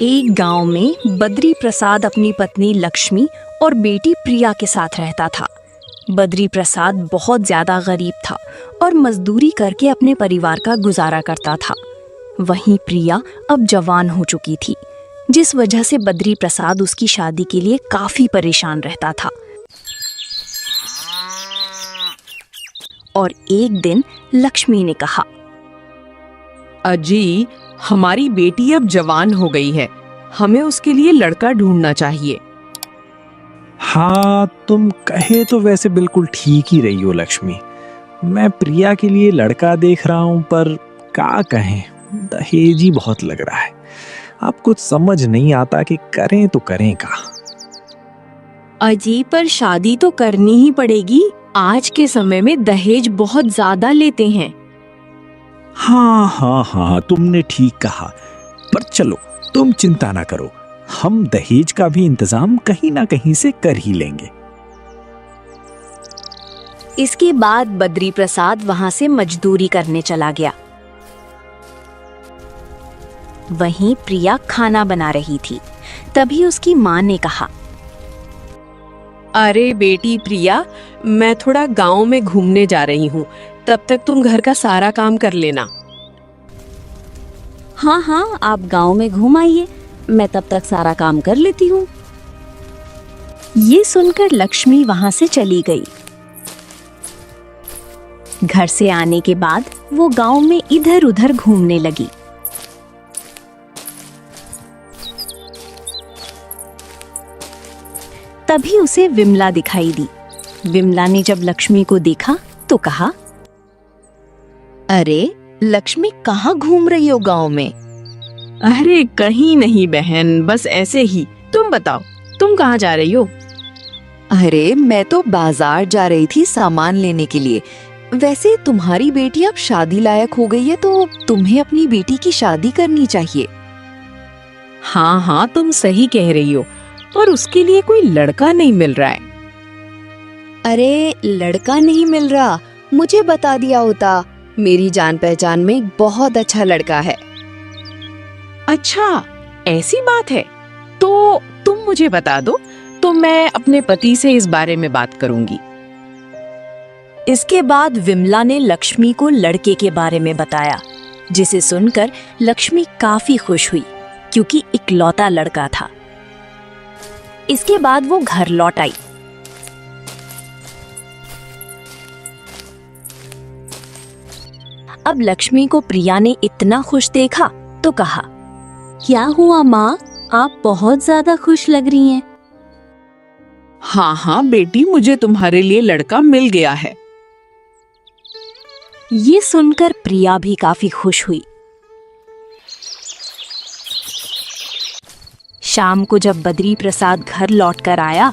एक गांव में बद्री प्रसाद अपनी पत्नी लक्ष्मी और बेटी प्रिया के साथ रहता था। बद्री प्रसाद बहुत ज्यादा गरीब था और मजदूरी करके अपने परिवार का गुजारा करता था। वहीं प्रिया अब जवान हो चुकी थी, जिस वजह से बद्री प्रसाद उसकी शादी के लिए काफी परेशान रहता था। और एक दिन लक्ष्मी ने कहा, अजी, हमारी बेटी अब जवान हो गई है, हमें उसके लिए लड़का ढूंढना चाहिए। हाँ, तुम कहे तो वैसे बिल्कुल ठीक ही रही हो लक्ष्मी। मैं प्रिया के लिए लड़का देख रहा हूँ, पर क्या कहें, दहेज ही बहुत लग रहा है। अब कुछ समझ नहीं आता कि करें तो करें क्या। अजी, पर शादी तो करनी ही पड़ेगी। आज के समय में दहेज बहुत ज्यादा लेते हैं। हाँ हाँ हाँ, तुमने ठीक कहा। पर चलो, तुम चिंता ना करो, हम दहेज का भी इंतजाम कहीं ना कहीं से कर ही लेंगे। इसके बाद बद्री प्रसाद वहां से मजदूरी करने चला गया। वहीं प्रिया खाना बना रही थी। तभी उसकी माँ ने कहा, अरे बेटी प्रिया, मैं थोड़ा गांव में घूमने जा रही हूँ, तब तक तुम घर का सारा काम कर लेना। हाँ हाँ, आप गांव में घूम आइए, मैं तब तक सारा काम कर लेती हूँ। ये सुनकर लक्ष्मी वहां से चली गई। घर से आने के बाद वो गांव में इधर उधर घूमने लगी। तभी उसे विमला दिखाई दी। विमला ने जब लक्ष्मी को देखा तो कहा, अरे लक्ष्मी, कहाँ घूम रही हो गांव में? अरे कहीं नहीं बहन, बस ऐसे ही। तुम बताओ, तुम कहाँ जा रही हो? अरे मैं तो बाजार जा रही थी सामान लेने के लिए। वैसे तुम्हारी बेटी अब शादी लायक हो गई है, तो तुम्हें अपनी बेटी की शादी करनी चाहिए। हाँ हाँ, तुम सही कह रही हो, पर उसके लिए कोई लड़का नहीं मिल रहा है। अरे लड़का नहीं मिल रहा, मुझे बता दिया होता। मेरी जान पहचान में एक बहुत अच्छा लड़का है। अच्छा, ऐसी बात है तो तुम मुझे बता दो, तो मैं अपने पति से इस बारे में बात करूंगी। इसके बाद विमला ने लक्ष्मी को लड़के के बारे में बताया, जिसे सुनकर लक्ष्मी काफी खुश हुई, क्योंकि इकलौता लड़का था। इसके बाद वो घर लौट आई। अब लक्ष्मी को प्रिया ने इतना खुश देखा तो कहा, क्या हुआ माँ, आप बहुत ज्यादा खुश लग रही हैं। हाँ हाँ बेटी, मुझे तुम्हारे लिए लड़का मिल गया है। ये सुनकर प्रिया भी काफी खुश हुई। शाम को जब बद्री प्रसाद घर लौटकर आया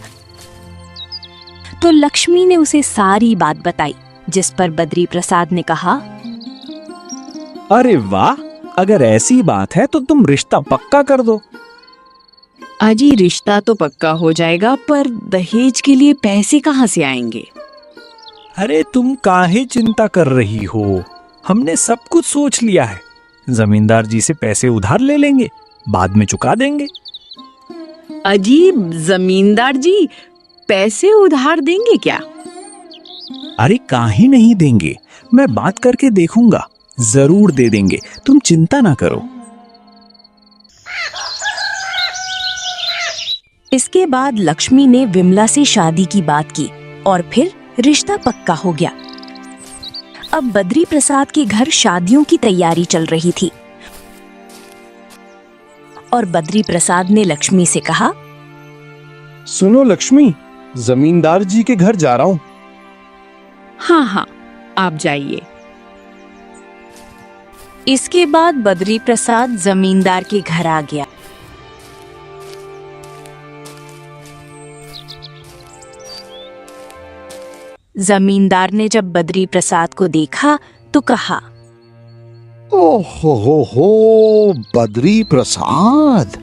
तो लक्ष्मी ने उसे सारी बात बताई, जिस पर बद्री प्रसाद ने कहा, अरे वाह, अगर ऐसी बात है तो तुम रिश्ता पक्का कर दो। अजी, रिश्ता तो पक्का हो जाएगा, पर दहेज के लिए पैसे कहाँ से आएंगे? अरे तुम काहे चिंता कर रही हो, हमने सब कुछ सोच लिया है। जमींदार जी से पैसे उधार ले लेंगे, बाद में चुका देंगे। अजीब, जमींदार जी पैसे उधार देंगे क्या? अरे काहे नहीं देंगे, मैं बात करके देखूंगा, जरूर दे देंगे, तुम चिंता ना करो। इसके बाद लक्ष्मी ने विमला से शादी की बात की और फिर रिश्ता पक्का हो गया। अब बद्री प्रसाद के घर शादियों की तैयारी चल रही थी और बद्री प्रसाद ने लक्ष्मी से कहा, सुनो लक्ष्मी, जमींदार जी के घर जा रहा हूँ। हाँ हाँ, आप जाइए। इसके बाद बद्री प्रसाद जमींदार के घर आ गया। जमींदार ने जब बद्री प्रसाद को देखा तो कहा, ओहो, बद्री प्रसाद,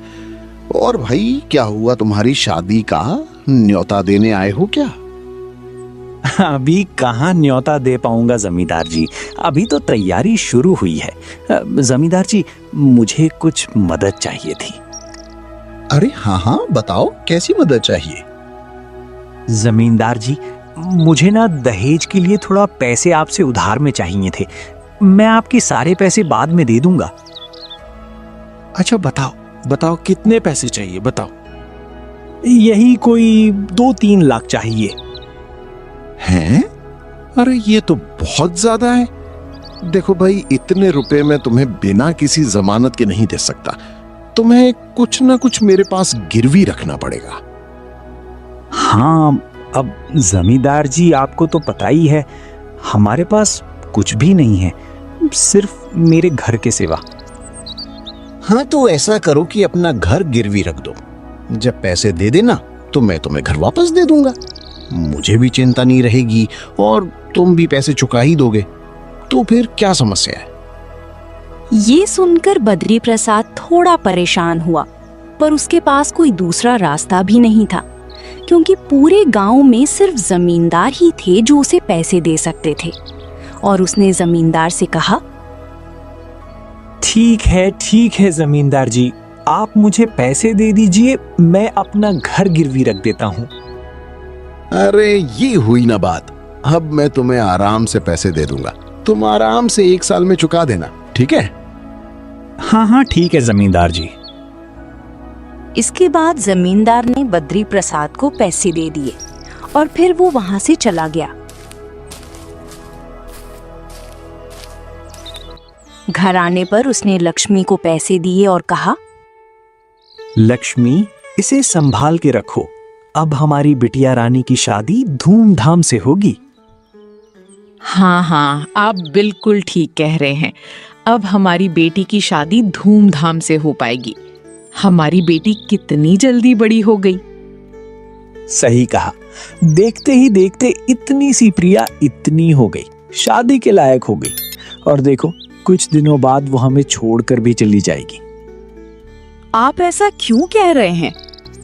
और भाई क्या हुआ, तुम्हारी शादी का न्योता देने आए हो क्या? अभी कहाँ न्योता दे पाऊंगा जमींदार जी, अभी तो तैयारी शुरू हुई है। जमींदार जी, मुझे कुछ मदद चाहिए थी। अरे हाँ हाँ, बताओ कैसी मदद चाहिए। जमींदार जी, मुझे ना दहेज के लिए थोड़ा पैसे आपसे उधार में चाहिए थे। मैं आपके सारे पैसे बाद में दे दूंगा। अच्छा बताओ बताओ, कितने पैसे चाहिए बताओ। यही कोई 2-3 लाख चाहिए। हैं? अरे ये तो बहुत ज्यादा है। देखो भाई, इतने रुपए मैं तुम्हें बिना किसी जमानत के नहीं दे सकता। तुम्हें कुछ ना कुछ मेरे पास गिरवी रखना पड़ेगा। हाँ, अब जमींदार जी, आपको तो पता ही है, हमारे पास कुछ भी नहीं है, सिर्फ मेरे घर के सिवा। हाँ तो ऐसा करो कि अपना घर गिरवी रख दो। जब पैसे दे देना तो मैं तुम्हें घर वापस दे दूंगा। मुझे भी चिंता नहीं रहेगी और तुम भी पैसे चुका ही दोगे, तो फिर क्या समस्या है। ये सुनकर बद्री प्रसाद थोड़ा परेशान हुआ, पर उसके पास कोई दूसरा रास्ता भी नहीं था, क्योंकि पूरे गांव में सिर्फ जमींदार ही थे जो उसे पैसे दे सकते थे। और उसने जमींदार से कहा, ठीक है जमींदार जी, आप मुझे पैसे दे दीजिए, मैं अपना घर गिरवी रख देता हूँ। अरे ये हुई ना बात। अब मैं तुम्हें आराम से पैसे दे दूंगा, तुम आराम से 1 साल में चुका देना, ठीक है। हाँ ठीक है जमींदार जी। इसके बाद जमींदार ने बद्री प्रसाद को पैसे दे दिए और फिर वो वहां से चला गया। घर आने पर उसने लक्ष्मी को पैसे दिए और कहा, लक्ष्मी, इसे संभाल के रखो, अब हमारी बिटिया रानी की शादी धूमधाम से होगी। हाँ हाँ, आप बिल्कुल ठीक कह रहे हैं। अब हमारी बेटी की शादी धूमधाम से हो पाएगी। हमारी बेटी कितनी जल्दी बड़ी हो गई। सही कहा, देखते ही देखते इतनी सी प्रिया इतनी हो गई, शादी के लायक हो गई। और देखो, कुछ दिनों बाद वो हमें छोड़कर भी चली जाएगी। आप ऐसा क्यों कह रहे हैं?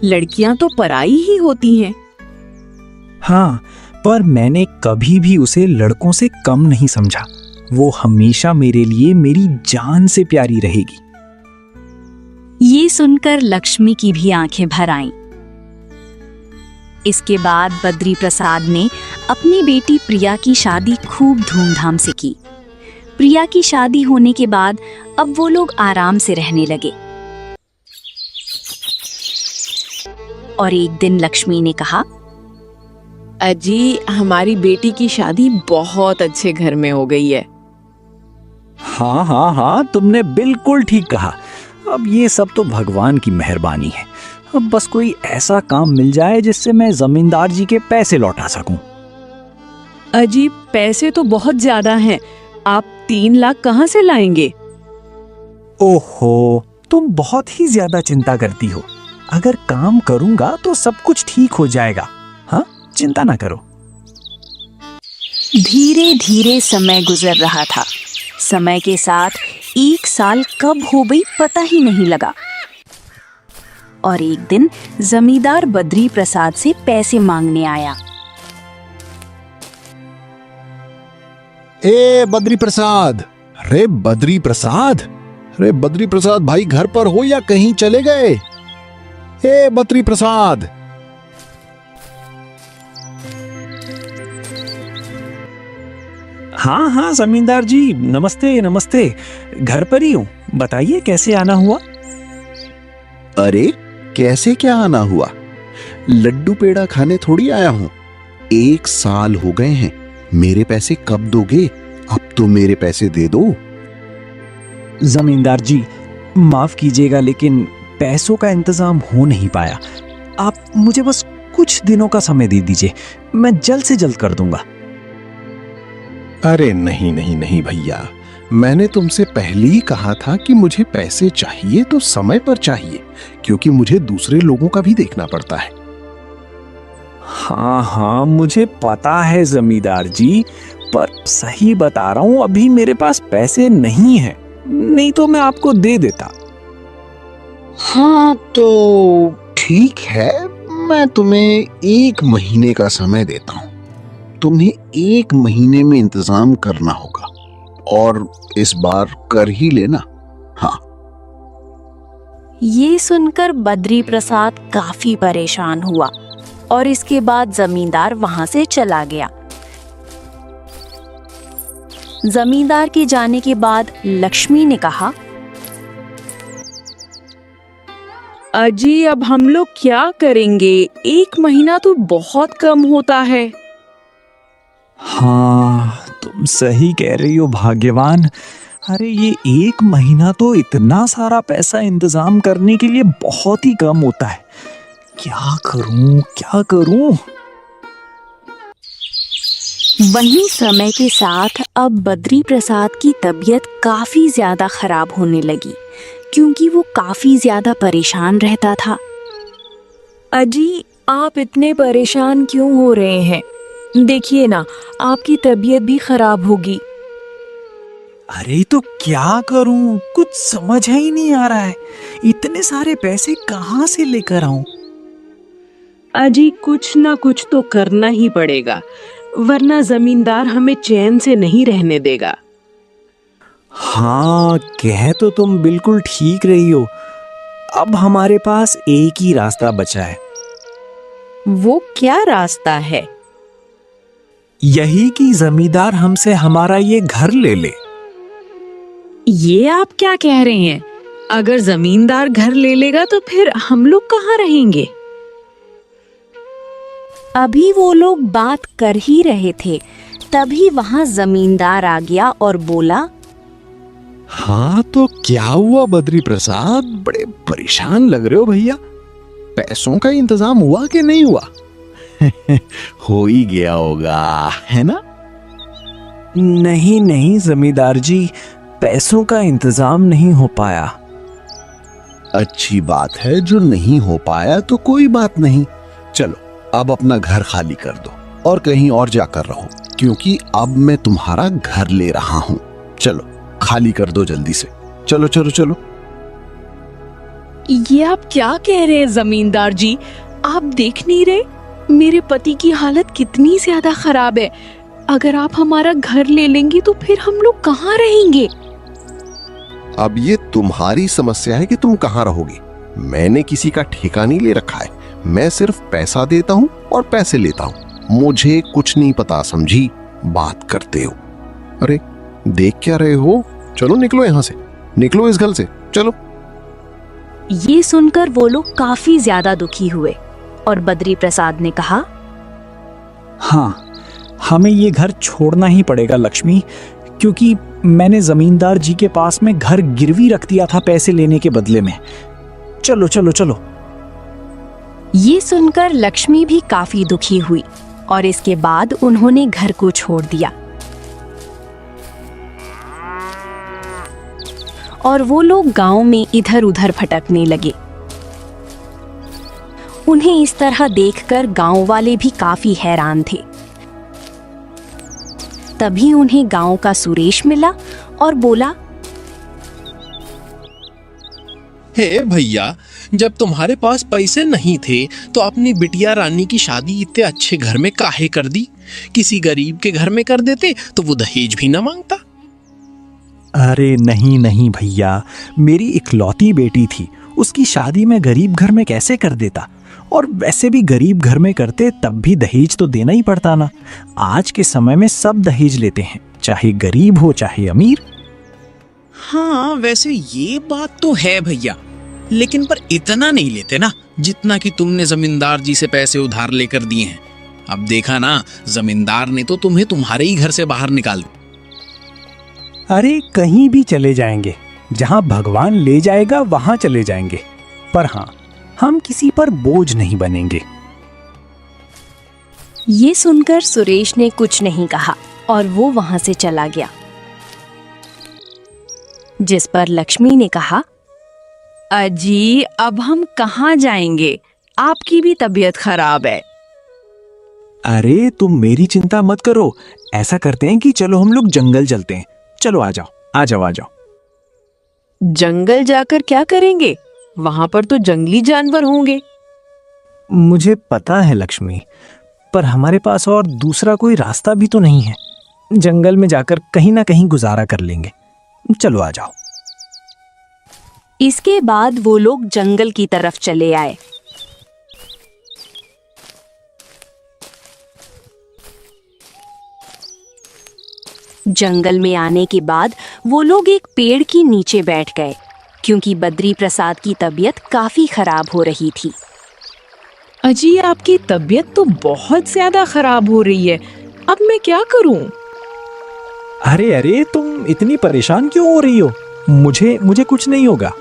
लड़कियां तो पराई ही होती हैं। हाँ, पर मैंने कभी भी उसे लड़कों से कम नहीं समझा। वो हमेशा मेरे लिए मेरी जान से प्यारी रहेगी। ये सुनकर लक्ष्मी की भी आंखें भर आईं। इसके बाद बद्री प्रसाद ने अपनी बेटी प्रिया की शादी खूब धूमधाम से की। प्रिया की शादी होने के बाद अब वो लोग आराम से रहने लगे। और एक दिन लक्ष्मी ने कहा, अजी, हमारी बेटी की शादी बहुत अच्छे घर में हो गई है। हाँ, तुमने बिल्कुल ठीक कहा। अब ये सब तो भगवान की मेहरबानी है। अब बस कोई ऐसा काम मिल जाए जिससे मैं जमींदार जी के पैसे लौटा सकूं। अजी, पैसे तो बहुत ज्यादा हैं। आप 3 लाख कहाँ से लाएंगे? ओहो, तुम बहुत ही ज्यादा चिंता करती हो। अगर काम करूंगा तो सब कुछ ठीक हो जाएगा। हाँ, चिंता ना करो। धीरे धीरे समय गुजर रहा था। समय के साथ 1 साल कब हो गई पता ही नहीं लगा। और एक दिन जमींदार बद्री प्रसाद से पैसे मांगने आया। ए बद्री प्रसाद, अरे बद्री प्रसाद, अरे बद्री प्रसाद भाई, घर पर हो या कहीं चले गए? ए बद्री प्रसाद। हाँ जमींदार जी, नमस्ते। घर पर ही हूँ, बताइए कैसे आना हुआ? अरे कैसे क्या आना हुआ? लड्डू पेड़ा खाने थोड़ी आया हूं। 1 साल हो गए हैं, मेरे पैसे कब दोगे? अब तो मेरे पैसे दे दो। जमींदार जी, माफ कीजिएगा, लेकिन पैसों का इंतजाम हो नहीं पाया। आप मुझे बस कुछ दिनों का समय दे दीजिए, मैं जल्द से जल्द कर दूंगा। अरे नहीं भैया, मैंने तुमसे पहले ही कहा था कि मुझे पैसे चाहिए तो समय पर चाहिए, क्योंकि मुझे दूसरे लोगों का भी देखना पड़ता है। हाँ, मुझे पता है जमींदार जी, पर सही बता रहा हूँ, अभी मेरे पास पैसे नहीं हैं, नहीं तो मैं आपको दे देता। हाँ तो ठीक है, मैं तुम्हें 1 महीने का समय देता हूं। तुम्हें 1 महीने में इंतजाम करना होगा और इस बार कर ही लेना। हाँ। ये सुनकर बद्री प्रसाद काफी परेशान हुआ और इसके बाद जमींदार वहां से चला गया। जमींदार के जाने के बाद लक्ष्मी ने कहा, अजी अब हम लोग क्या करेंगे? 1 महीना तो बहुत कम होता है। हाँ, तुम सही कह रही हो भाग्यवान। अरे ये 1 महीना तो इतना सारा पैसा इंतजाम करने के लिए बहुत ही कम होता है। क्या करूं क्या करूं? वहीं समय के साथ अब बद्री प्रसाद की तबीयत काफी ज्यादा खराब होने लगी क्योंकि वो काफी ज्यादा परेशान रहता था। अजी आप इतने परेशान क्यों हो रहे हैं? देखिए ना, आपकी तबीयत भी खराब होगी। अरे तो क्या करूं, कुछ समझ ही नहीं आ रहा है। इतने सारे पैसे कहाँ से लेकर आऊं? अजी कुछ ना कुछ तो करना ही पड़ेगा, वरना जमींदार हमें चैन से नहीं रहने देगा। हाँ, कह तो तुम बिल्कुल ठीक रही हो। अब हमारे पास एक ही रास्ता बचा है। वो क्या रास्ता है? यही कि जमींदार हमसे हमारा ये घर ले ले। ये आप क्या कह रहे हैं? अगर जमींदार घर ले लेगा तो फिर हम लोग कहाँ रहेंगे? अभी वो लोग बात कर ही रहे थे, तभी वहां जमींदार आ गया और बोला, हाँ तो क्या हुआ बद्री प्रसाद, बड़े परेशान लग रहे हो भैया। पैसों का इंतजाम हुआ कि नहीं हुआ? हो ही गया होगा, है ना? नहीं नहीं जमींदार जी, पैसों का इंतजाम नहीं हो पाया। अच्छी बात है, जो नहीं हो पाया तो कोई बात नहीं। चलो अब अपना घर खाली कर दो और कहीं और जाकर रहो, क्योंकि अब मैं तुम्हारा घर ले रहा हूं। चलो खाली कर दो जल्दी से, चलो चलो चलो। ये आप क्या कह रहे हैं जमींदार जी? आप देख नहीं रहे मेरे पति की हालत कितनी ज्यादा खराब है। अगर आप हमारा घर ले लेंगे तो फिर हम लोग कहाँ रहेंगे? अब ये तुम्हारी समस्या है कि तुम कहाँ रहोगे। मैंने किसी का ठेका नहीं ले रखा है, मैं सिर्फ पैसा देता हूँ और पैसे लेता हूँ। मुझे कुछ नहीं पता, समझी? बात करते हो। अरे देख क्या रहे हो? चलो निकलो यहाँ से, निकलो इस घर से, चलो। ये सुनकर वो लोग काफी ज्यादा दुखी हुए और बद्री प्रसाद ने कहा, हाँ, हमें ये घर छोड़ना ही पड़ेगा लक्ष्मी, क्योंकि मैंने जमींदार जी के पास में घर गिरवी रख दिया था पैसे लेने के बदले में। चलो चलो चलो। ये सुनकर लक्ष्मी भी काफी दुखी हुई और इसके बाद उन्होंने घर को छोड़ दिया और वो लोग गांव में इधर उधर भटकने लगे। उन्हें इस तरह देखकर गांव वाले भी काफी हैरान थे। तभी उन्हें गांव का सुरेश मिला और बोला, हे भैया, जब तुम्हारे पास पैसे नहीं थे तो अपनी बिटिया रानी की शादी इतने अच्छे घर में काहे कर दी? किसी गरीब के घर में कर देते तो वो दहेज भी ना मांगता। अरे नहीं नहीं भैया, मेरी इकलौती बेटी थी, उसकी शादी मैं गरीब घर में कैसे कर देता? और वैसे भी गरीब घर में करते तब भी दहेज तो देना ही पड़ता ना। आज के समय में सब दहेज लेते हैं, चाहे गरीब हो चाहे अमीर। हाँ वैसे ये बात तो है भैया, लेकिन पर इतना नहीं लेते ना जितना कि तुमने जमींदार जी से पैसे उधार लेकर दिए हैं। अब देखा ना, जमींदार ने तो तुम्हें तुम्हारे ही घर से बाहर निकाल दिया। अरे कहीं भी चले जाएंगे, जहां भगवान ले जाएगा वहां चले जाएंगे, पर हाँ, हम किसी पर बोझ नहीं बनेंगे। ये सुनकर सुरेश ने कुछ नहीं कहा और वो वहां से चला गया। जिस पर लक्ष्मी ने कहा, अजी अब हम कहाँ जाएंगे? आपकी भी तबीयत खराब है। अरे तुम मेरी चिंता मत करो, ऐसा करते हैं कि चलो हम लोग जंगल चलते हैं। चलो आ जाओ आ जाओ आ जाओ। जंगल जाकर क्या करेंगे? वहां पर तो जंगली जानवर होंगे। मुझे पता है लक्ष्मी, पर हमारे पास और दूसरा कोई रास्ता भी तो नहीं है। जंगल में जाकर कहीं ना कहीं गुजारा कर लेंगे। चलो आ जाओ। इसके बाद वो लोग जंगल की तरफ चले आए। जंगल में आने के बाद वो लोग एक पेड़ के नीचे बैठ गए, क्योंकि बद्री प्रसाद की तबीयत काफी खराब हो रही थी। अजी, आपकी तबीयत तो बहुत ज्यादा खराब हो रही है, अब मैं क्या करूं? अरे अरे, तुम इतनी परेशान क्यों हो रही हो? मुझे कुछ नहीं होगा।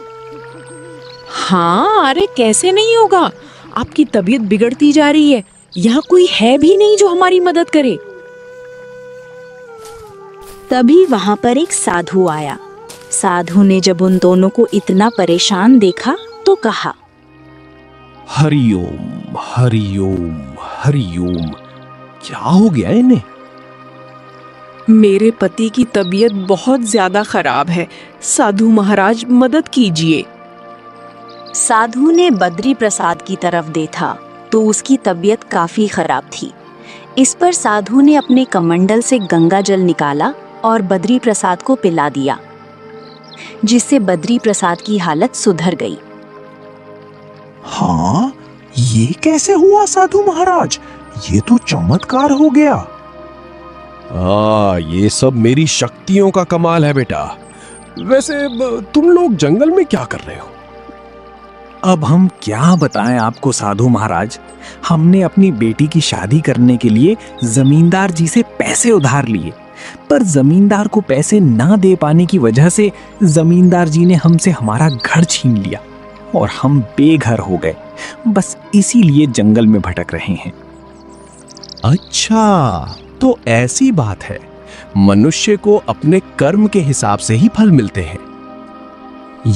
हाँ, अरे कैसे नहीं होगा? आपकी तबीयत बिगड़ती जा रही है, यहाँ कोई है भी नहीं जो हमारी मदद करे। तभी वहां पर एक साधु आया। साधु ने जब उन दोनों को इतना परेशान देखा तो कहा, हरिओम हरिओम हरिओम। क्या हो गया इन्हें? मेरे पति की तबीयत बहुत ज्यादा खराब है, साधु महाराज मदद कीजिए। साधु ने बद्री प्रसाद की तरफ देखा तो उसकी तबीयत काफी खराब थी। इस पर साधु ने अपने कमंडल से गंगा जल निकाला और बद्री प्रसाद को पिला दिया, जिससे बद्री प्रसाद की हालत सुधर गई। हाँ, ये कैसे हुआ साधु महाराज? ये तो चमत्कार हो गया। ये सब मेरी शक्तियों का कमाल है बेटा। वैसे तुम लोग जंगल में क्या कर रहे हो? अब हम क्या बताएं आपको साधु महाराज। हमने अपनी बेटी की शादी करने के लिए जमींदार जी से पैसे उधार लिए, पर जमींदार को पैसे ना दे पाने की वजह से जमींदार जी ने हमसे हमारा घर छीन लिया और हम बेघर हो गए। बस इसीलिए जंगल में भटक रहे हैं। अच्छा, तो ऐसी बात है। मनुष्य को अपने कर्म के हिसाब से ही फल मिलते हैं।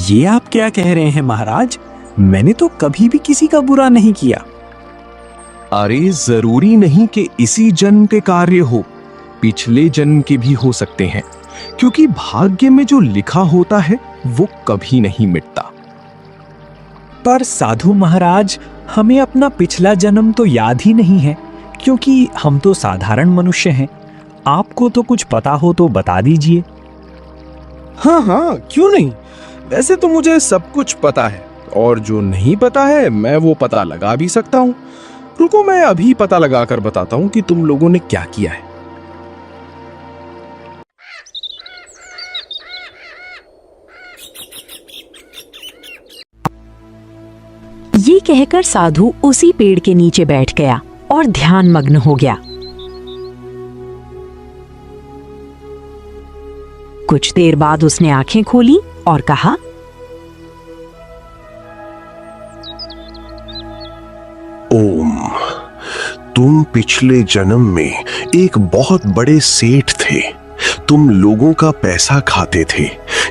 ये आप क्या कह रहे हैं महाराज? मैंने तो कभी भी किसी का बुरा नहीं किया। अरे जरूरी नहीं कि इसी जन्म के कार्य हो, पिछले जन्म के भी हो सकते हैं, क्योंकि भाग्य में जो लिखा होता है वो कभी नहीं मिटता। पर साधु महाराज, हमें अपना पिछला जन्म तो याद ही नहीं है, क्योंकि हम तो साधारण मनुष्य हैं। आपको तो कुछ पता हो तो बता दीजिए। हाँ, क्यों नहीं। वैसे तो मुझे सब कुछ पता है, और जो नहीं पता है मैं वो पता लगा भी सकता हूँ। रुको, मैं अभी पता लगा कर बताता हूँ कि तुम लोगों ने क्या किया है। ये कहकर साधु उसी पेड़ के नीचे बैठ गया और ध्यान मग्न हो गया। कुछ देर बाद उसने आंखें खोली और कहा, ओम, तुम पिछले जन्म में एक बहुत बड़े सेठ थे। तुम लोगों का पैसा खाते थे,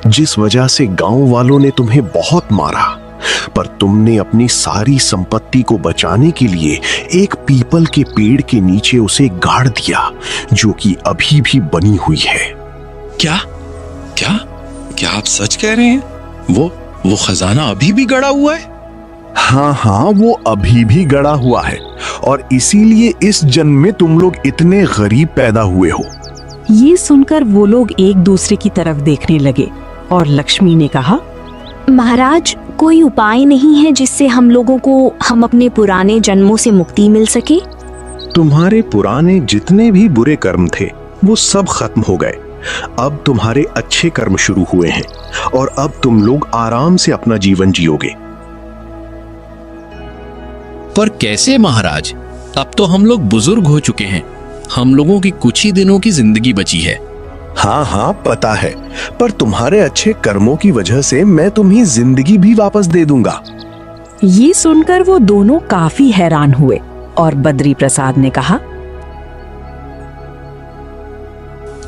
जिस वजह से गांव वालों ने तुम्हें बहुत मारा। पर तुमने अपनी सारी संपत्ति को बचाने के लिए एक पीपल के पेड़ के नीचे उसे गाड़ दिया, जो कि अभी भी बनी हुई है। क्या क्या क्या आप सच कह रहे हैं? वो खजाना अभी भी गड़ा हुआ है? हाँ, वो अभी भी गड़ा हुआ है, और इसीलिए इस जन्म में तुम लोग इतने गरीब पैदा हुए हो। ये सुनकर वो लोग एक दूसरे की तरफ देखने लगे और लक्ष्मी ने कहा, महाराज, कोई उपाय नहीं है जिससे हम लोगों को हम अपने पुराने जन्मों से मुक्ति मिल सके? तुम्हारे पुराने जितने भी बुरे कर्म थे वो सब खत्म हो गए। अब तुम्हारे अच्छे कर्म शुरू हुए हैं, और अब तुम लोग आराम से अपना जीवन जियोगे। पर कैसे महाराज? अब तो हम लोग बुजुर्ग हो चुके हैं, हम लोगों की कुछ ही दिनों की जिंदगी बची है। हाँ, पता है, पर तुम्हारे अच्छे कर्मों की वजह से मैं तुम्हें जिंदगी भी वापस दे दूंगा। ये सुनकर वो दोनों काफी हैरान हुए और बद्री प्रसाद ने कहा,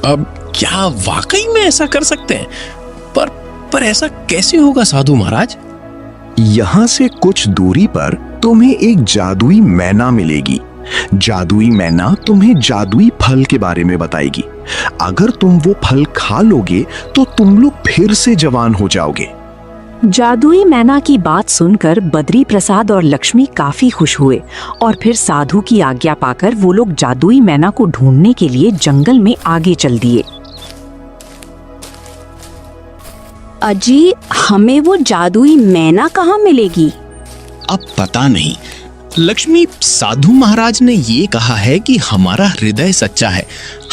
अब क्या वाकई में ऐसा कर सकते हैं? पर ऐसा कैसे होगा साधु महाराज? यहाँ से कुछ दूरी पर तुम्हें एक जादुई मैना मिलेगी। जादुई मैना तुम्हें जादुई फल के बारे में बताएगी। अगर तुम वो फल खा लोगे तो तुम लोग फिर से जवान हो जाओगे। जादुई मैना की बात सुनकर बद्री प्रसाद और लक्ष्मी काफी खुश हुए और फिर साधु की आज्ञा पाकर वो लोग जादुई मैना को ढूंढने के लिए जंगल में आगे चल दिए। अजी, हमें वो जादुई मैना कहाँ मिलेगी? अब पता नहीं। लक्ष्मी, साधु महाराज ने ये कहा है कि हमारा हृदय सच्चा है,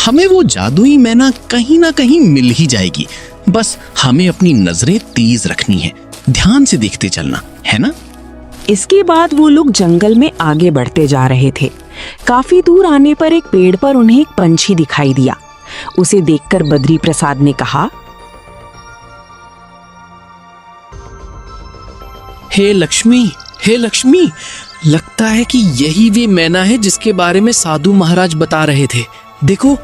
हमें वो जादुई मैना कहीं ना कहीं मिल ही जाएगी। बस हमें अपनी नजरें तेज रखनी है, ध्यान से देखते चलना है ना। इसके बाद वो लोग जंगल में आगे बढ़ते जा रहे थे। काफी दूर आने पर एक पेड़ पर उन्हें एक पंछी दिखाई दिया। उसे देखकर बद्री प्रसाद ने कहा, हे लक्ष्मी, लगता है कि यही वे मैना है जिसके बारे में साधु महाराज बता रहे थे। देखो।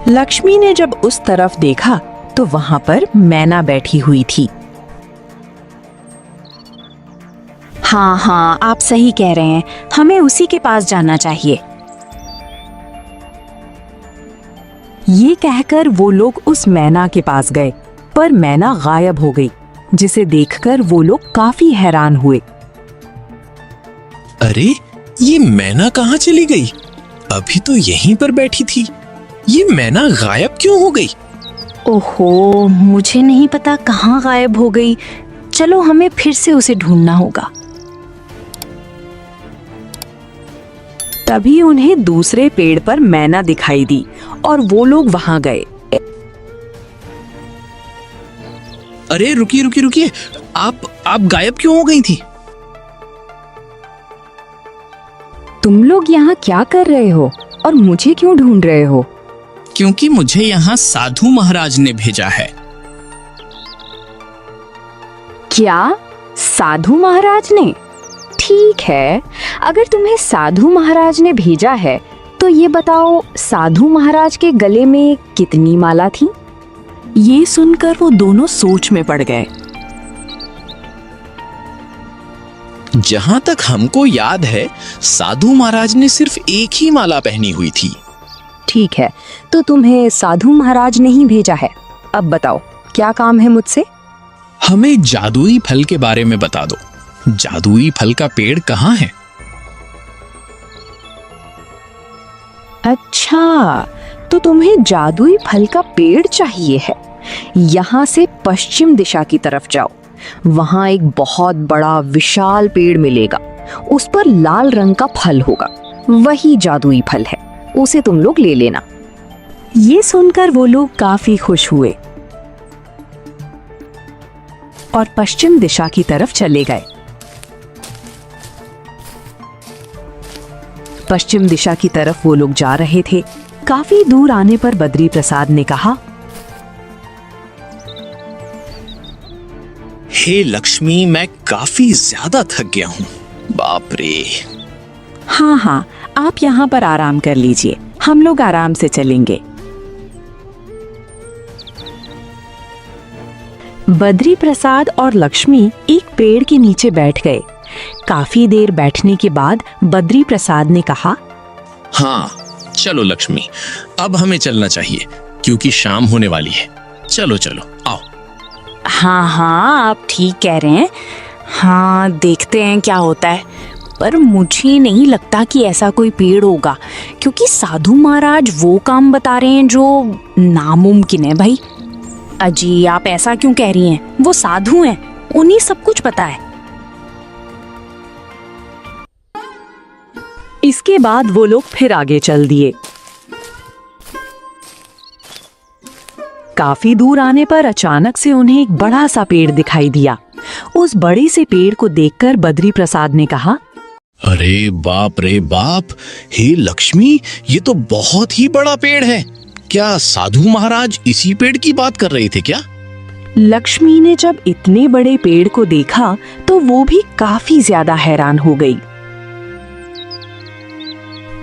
लक्ष्मी ने जब उस तरफ देखा तो वहां पर मैना बैठी हुई थी। हाँ हाँ, आप सही कह रहे हैं, हमें उसी के पास जाना चाहिए। ये कहकर वो लोग उस मैना के पास गए, पर मैना गायब हो गई, जिसे देखकर वो लोग काफी हैरान हुए। अरे, ये मैना कहाँ चली गई? अभी तो यहीं पर बैठी थी, ये मैना गायब क्यों हो गई? ओहो, मुझे नहीं पता कहाँ गायब हो गई। चलो, हमें फिर से उसे ढूंढना होगा। तभी उन्हें दूसरे पेड़ पर मैना दिखाई दी और वो लोग वहां गए। अरे रुकिए, आप गायब क्यों हो गई थी? तुम लोग यहाँ क्या कर रहे हो और मुझे क्यों ढूंढ रहे हो? क्योंकि मुझे यहाँ साधु महाराज ने भेजा है। क्या? साधु महाराज ने? ठीक है, अगर तुम्हें साधु महाराज ने भेजा है तो ये बताओ, साधु महाराज के गले में कितनी माला थी? ये सुनकर वो दोनों सोच में पड़ गए। जहां तक हमको याद है, साधु महाराज ने सिर्फ एक ही माला पहनी हुई थी। ठीक है, तो तुम्हें साधु महाराज ने ही भेजा है। अब बताओ, क्या काम है मुझसे? हमें जादुई फल के बारे में बता दो। जादुई फल का पेड़ कहाँ है? अच्छा, तो तुम्हें जादुई फल का पेड़ चाहिए है। यहाँ से पश्चिम दिशा की तरफ जाओ, वहाँ एक बहुत बड़ा विशाल पेड़ मिलेगा। उस पर लाल रंग का फल होगा, वही जादुई फल है, उसे तुम लोग ले लेना। ये सुनकर वो लोग काफी खुश हुए और पश्चिम दिशा की तरफ चले गए। पश्चिम दिशा की तरफ वो लोग जा रहे थे। काफी दूर आने पर बद्री प्रसाद ने कहा, हे लक्ष्मी, मैं काफी ज्यादा थक गया हूँ। बाप रे। हाँ हाँ, आप यहाँ पर आराम कर लीजिए, हम लोग आराम से चलेंगे। बद्री प्रसाद और लक्ष्मी एक पेड़ के नीचे बैठ गए। काफी देर बैठने के बाद बद्री प्रसाद ने कहा, हाँ, चलो लक्ष्मी, अब हमें चलना चाहिए क्योंकि शाम होने वाली है। चलो आओ। हाँ हाँ, आप ठीक कह रहे हैं। हाँ, देखते हैं क्या होता है, पर मुझे नहीं लगता कि ऐसा कोई पेड़ होगा, क्योंकि साधु महाराज वो काम बता रहे हैं जो नामुमकिन है। भाई अजी, आप ऐसा क्यों कह रही हैं? वो साधु हैं, उन्हें सब कुछ पता है। इसके बाद वो लोग फिर आगे चल दिए। काफी दूर आने पर अचानक से उन्हें एक बड़ा सा पेड़ दिखाई दिया। उस बड़े से पेड़ को देखकर बद्री प्रसाद ने कहा, अरे बाप रे बाप, हे लक्ष्मी, ये तो बहुत ही बड़ा पेड़ है। क्या साधु महाराज इसी पेड़ की बात कर रहे थे क्या? लक्ष्मी ने जब इतने बड़े पेड़ को देखा तो वो भी काफी ज्यादा हैरान हो गई।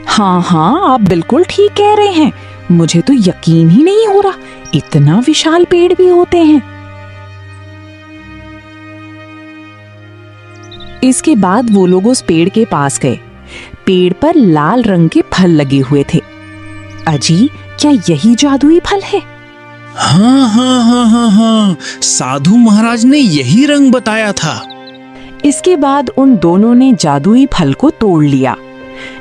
हाँ हाँ, आप बिल्कुल ठीक कह रहे हैं, मुझे तो यकीन ही नहीं हो रहा, इतना विशाल पेड़ भी होते हैं। इसके बाद वो लोग उस पेड़ के पास गए। पेड़ पर लाल रंग के फल लगे हुए थे। अजी, क्या यही जादुई फल है? हाँ, साधु महाराज ने यही रंग बताया था। इसके बाद उन दोनों ने जादुई फल को तोड़ लिया।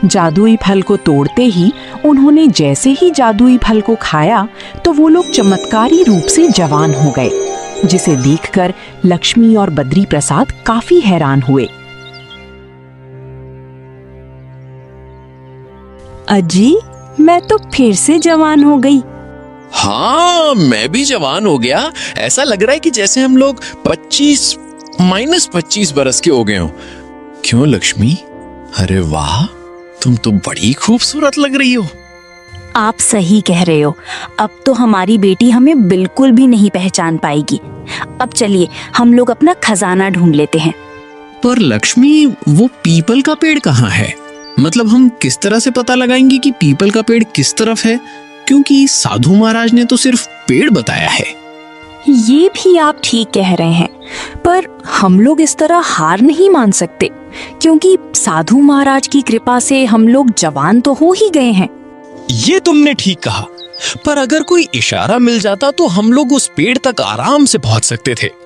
जादुई फल को तोड़ते ही उन्होंने जैसे ही जादुई फल को खाया तो वो लोग चमत्कारी रूप से जवान हो गए। जिसे देखकर लक्ष्मी और बद्री प्रसाद काफी हैरान हुए। अजी, मैं तो फिर से जवान हो गई। हाँ, मैं भी जवान हो गया। ऐसा लग रहा है कि जैसे हम लोग 25 बरस के हो गए हो। क्यों लक्ष्मी? अरे वाह, तुम तो बड़ी खूबसूरत लग रही हो। आप सही कह रहे हो। अब तो हमारी बेटी हमें बिल्कुल भी नहीं पहचान पाएगी। अब चलिए हम लोग अपना खजाना ढूंढ लेते हैं। पर लक्ष्मी, वो पीपल का पेड़ कहाँ है? मतलब हम किस तरह से पता लगाएंगे कि पीपल का पेड़ किस तरफ है? क्योंकि साधु महाराज ने तो सिर्फ पेड़ बताया है। ये भी आप ठीक कह रहे हैं, पर हम लोग इस तरह हार नहीं मान सकते, क्योंकि साधु महाराज की कृपा से हम लोग जवान तो हो ही गए हैं। ये तुमने ठीक कहा, पर अगर कोई इशारा मिल जाता तो हम लोग उस पेड़ तक आराम से पहुंच सकते थे।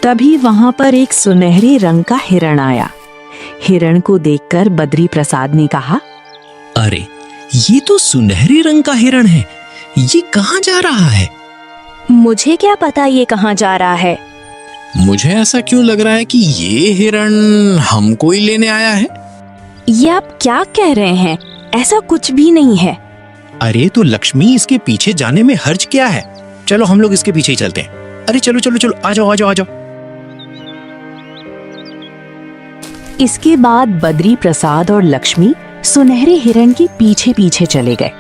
तभी वहां पर एक सुनहरे रंग का हिरण आया। हिरण को देखकर बद्री प्रसाद ने कहा, अरे, ये तो सुनहरे रंग का हिरण है। ये कहाँ जा रहा है? मुझे क्या पता ये कहाँ जा रहा है। मुझे ऐसा क्यों लग रहा है कि ये हिरण हमको ही लेने आया है। ये आप क्या कह रहे हैं? ऐसा कुछ भी नहीं है। अरे तो लक्ष्मी, इसके पीछे जाने में हर्ज क्या है? चलो हम लोग इसके पीछे ही चलते हैं। अरे चलो चलो चलो, आ जाओ आ जाओ आ जाओ। इसके बाद बद्री प्रसाद और लक्ष्मी सुनहरे हिरण के पीछे पीछे चले गए।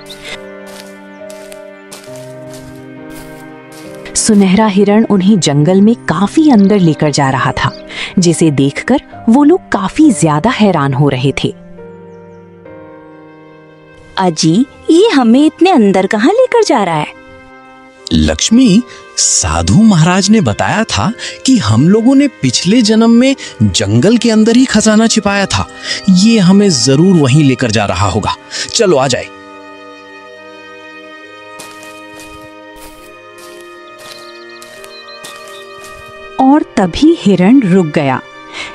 सुनहरा हिरण उन्हें जंगल में काफी अंदर लेकर जा रहा था, जिसे देखकर वो लोग काफी ज्यादा हैरान हो रहे थे। अजी, ये हमें इतने अंदर कहाँ लेकर जा रहा है? लक्ष्मी, साधु महाराज ने बताया था कि हम लोगों ने पिछले जन्म में जंगल के अंदर ही खजाना छिपाया था। ये हमें जरूर वहीं लेकर जा रहा होगा। चलो आ जाए। और तभी हिरण रुक गया।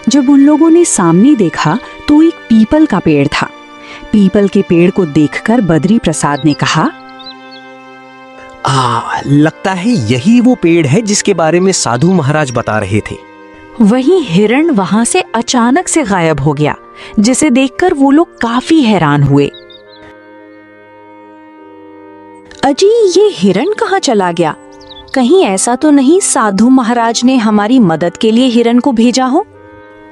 जब उन लोगों ने सामने देखा तो एक पीपल का पेड़ था। पीपल के पेड़ को देखकर बद्री प्रसाद ने कहा, लगता है यही वो पेड़ है जिसके बारे में साधु महाराज बता रहे थे। वहीं हिरण वहां से अचानक से गायब हो गया, जिसे देखकर वो लोग काफी हैरान हुए। अजी, ये हिरण कहाँ चला गया? कहीं ऐसा तो नहीं साधु महाराज ने हमारी मदद के लिए हिरण को भेजा हो?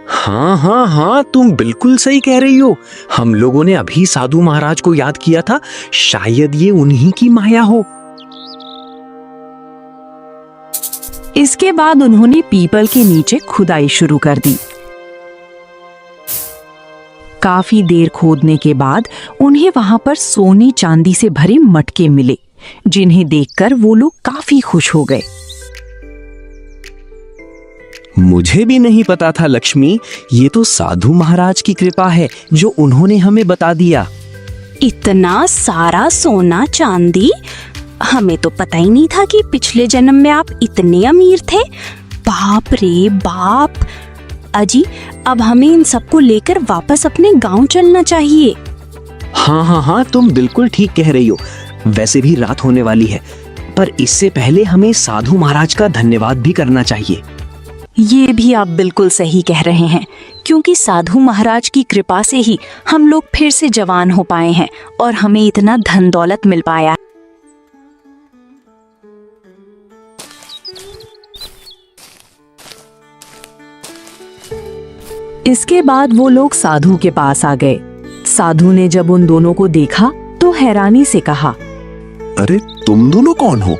हाँ, तुम बिल्कुल सही कह रही हो। हम लोगों ने अभी साधु महाराज को याद किया था, शायद ये उन्हीं की माया हो। इसके बाद उन्होंने पीपल के नीचे खुदाई शुरू कर दी। काफी देर खोदने के बाद उन्हें वहां पर सोने चांदी से भरे मटके मिले, जिन्हें देखकर वो लोग काफी खुश हो गए। मुझे भी नहीं पता था लक्ष्मी, ये तो साधु महाराज की कृपा है जो उन्होंने हमें बता दिया। इतना सारा सोना चांदी? हमें तो पता ही नहीं था कि पिछले जन्म में आप इतने अमीर थे। बाप रे बाप। अजी, अब हमें इन सबको लेकर वापस अपने गांव चलना चाहिए। हाँ, तुम बिल्कुल ठीक कह रही हो। वैसे भी रात होने वाली है, पर इससे पहले हमें साधु महाराज का धन्यवाद भी करना चाहिए। ये भी आप बिल्कुल सही कह रहे हैं, क्योंकि साधु महाराज की कृपा से ही हम लोग फिर से जवान हो पाए हैं और हमें इतना धन दौलत मिल पाया। इसके बाद वो लोग साधु के पास आ गए। साधु ने जब उन दोनों को देखा तो हैरानी से कहा, अरे तुम दोनों कौन हो?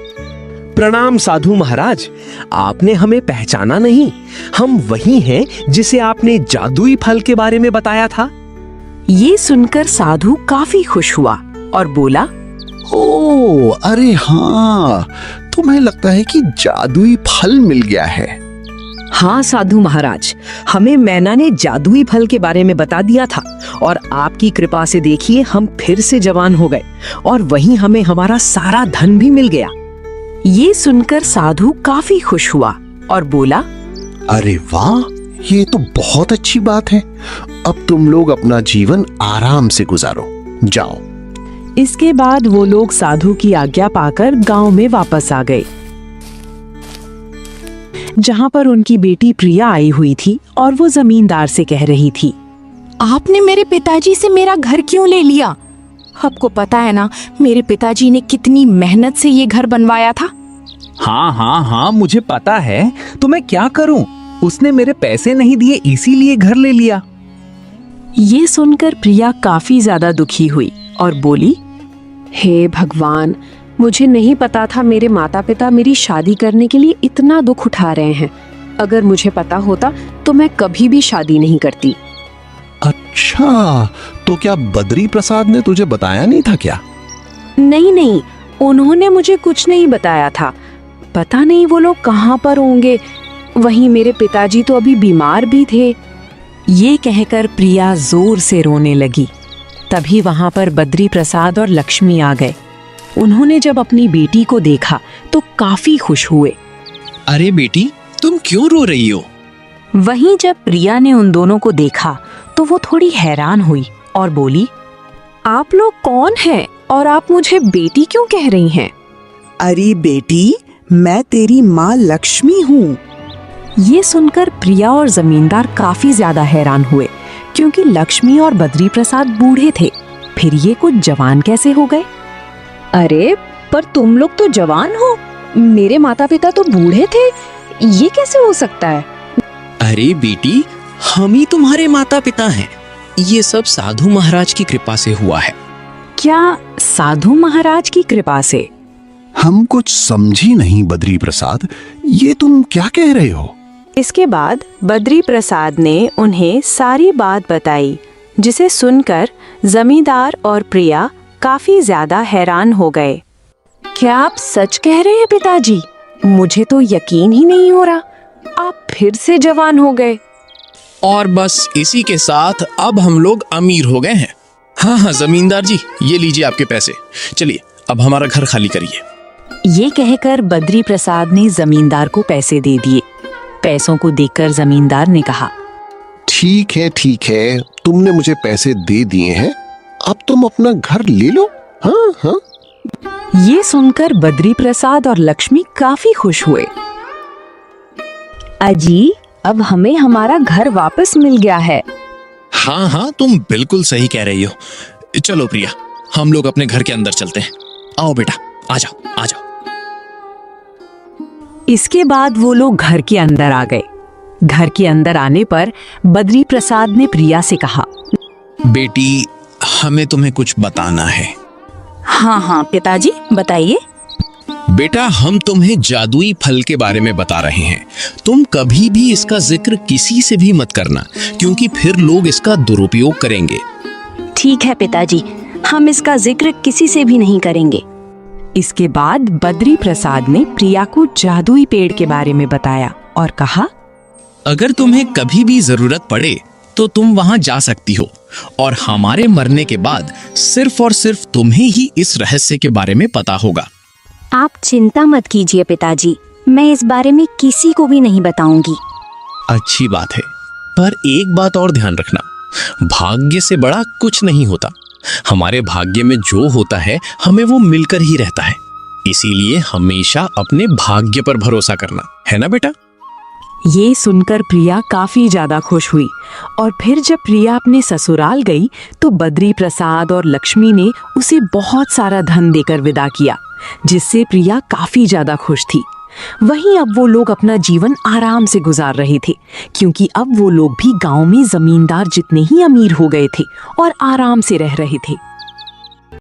प्रणाम साधु महाराज, आपने हमें पहचाना नहीं। हम वही हैं जिसे आपने जादुई फल के बारे में बताया था। ये सुनकर साधु काफी खुश हुआ और बोला, ओ, अरे हाँ, तुम्हें लगता है कि जादुई फल मिल गया है। हाँ साधु महाराज, हमें मैना ने जादुई फल के बारे में बता दिया था और आपकी कृपा से देखिए हम फिर से जवान हो गए और वहीं हमें हमारा सारा धन भी मिल गया। ये सुनकर साधु काफी खुश हुआ और बोला, अरे वाह, ये तो बहुत अच्छी बात है। अब तुम लोग अपना जीवन आराम से गुजारो, जाओ। इसके बाद वो लोग साधु की आज्ञा पाकर गांव में वापस आ गए, जहां पर उनकी बेटी प्रिया आई हुई थी और वो जमींदार से कह रही थी, आपने मेरे पिताजी से मेरा घर क्यों ले लिया? आपको पता है ना मेरे पिताजी ने कितनी मेहनत से ये घर बनवाया था। हाँ हाँ हाँ, मुझे पता है, तो मैं क्या करूं? उसने मेरे पैसे नहीं दिए, इसीलिए घर ले लिया। ये सुनकर प्रिया काफी ज्यादा दुखी हुई और बोली, हे भगवान, मुझे नहीं पता था मेरे माता पिता मेरी शादी करने के लिए इतना दुख उठा रहे हैं। अगर मुझे पता होता तो मैं कभी भी शादी नहीं करती। अच्छा, तो क्या बद्री प्रसाद ने तुझे बताया नहीं था क्या? नहीं, उन्होंने मुझे कुछ नहीं बताया था। पता नहीं वो लोग कहाँ पर होंगे। वहीं मेरे पिताजी तो अभी बीमार भी थे। ये कहकर प्रिया जोर से रोने लगी। तभी वहां पर बद्री प्रसाद और लक्ष्मी आ गए। उन्होंने जब अपनी बेटी को देखा तो काफी खुश हुए। अरे बेटी, तुम क्यों रो रही हो? वहीं जब प्रिया ने उन दोनों को देखा तो वो थोड़ी हैरान हुई और बोली, आप लोग कौन हैं और आप मुझे बेटी क्यों कह रही हैं? अरे बेटी, मैं तेरी माँ लक्ष्मी हूँ। ये सुनकर प्रिया और जमींदार काफी ज्यादा हैरान हुए, क्योंकि लक्ष्मी और बद्री प्रसाद बूढ़े थे, फिर ये कुछ जवान कैसे हो गए? अरे पर तुम लोग तो जवान हो, मेरे माता पिता तो बूढ़े थे, ये कैसे हो सकता है? अरे बेटी, हम ही तुम्हारे माता पिता हैं। ये सब साधु महाराज की कृपा से हुआ है। क्या साधु महाराज की कृपा से? हम कुछ समझी नहीं बद्री प्रसाद, ये तुम क्या कह रहे हो? इसके बाद बद्री प्रसाद ने उन्हें सारी बात बताई, जिसे सुनकर जमींदार और प्रिया काफी ज्यादा हैरान हो गए। क्या आप सच कह रहे हैं पिताजी? मुझे तो यकीन ही नहीं हो रहा, आप फिर से जवान हो गए। और बस इसी के साथ अब हम लोग अमीर हो गए हैं। हाँ, जमींदार जी, ये लीजिए आपके पैसे। चलिए अब हमारा घर खाली करिए। ये कहकर बद्री प्रसाद ने जमींदार को पैसे दे दिए। पैसों को देखकर जमींदार ने कहा, ठीक है, तुमने मुझे पैसे दे दिए हैं, अब तुम अपना घर ले लो। हाँ। ये सुनकर बद्री प्रसाद और लक्ष्मी काफी खुश हुए। अजी, अब हमें हमारा घर वापस मिल गया है। हाँ, तुम बिल्कुल सही कह रही हो। चलो प्रिया, हम लोग अपने घर के अंदर चलते हैं। आओ बेटा, आ जाओ। इसके बाद वो लोग घर के अंदर आ गए। घर के अंदर आने पर बद्री प्रसाद ने प्रिया से कहा, बेटी, हमें तुम्हें कुछ बताना है। हाँ पिताजी, बताइए। बेटा, हम तुम्हें जादुई फल के बारे में बता रहे हैं। तुम कभी भी इसका जिक्र किसी से भी मत करना, क्योंकि फिर लोग इसका दुरुपयोग करेंगे। ठीक है पिताजी, हम इसका जिक्र किसी से भी नहीं करेंगे। इसके बाद बद्री प्रसाद ने प्रिया को जादुई पेड़ के बारे में बताया और कहा, अगर तुम्हें कभी भी जरूरत पड़े तो तुम वहां जा सकती हो, और हमारे मरने के बाद सिर्फ और सिर्फ तुम्हें ही इस रहस्य के बारे में पता होगा। आप चिंता मत कीजिए पिताजी, मैं इस बारे में किसी को भी नहीं बताऊंगी। अच्छी बात है, पर एक बात और ध्यान रखना, भाग्य से बड़ा कुछ नहीं होता। हमारे भाग्य में जो होता है हमें वो मिलकर ही रहता है, इसीलिए हमेशा अपने भाग्य पर भरोसा करना है ना बेटा। ये सुनकर प्रिया काफी ज्यादा खुश हुई, और फिर जब प्रिया अपने ससुराल गई तो बद्री प्रसाद और लक्ष्मी ने उसे बहुत सारा धन देकर विदा किया, जिससे प्रिया काफी ज्यादा खुश थी। वहीं अब वो लोग अपना जीवन आराम से गुजार रहे थे, क्योंकि अब वो लोग भी गांव में जमींदार जितने ही अमीर हो गए थे और आराम से रह रहे थे।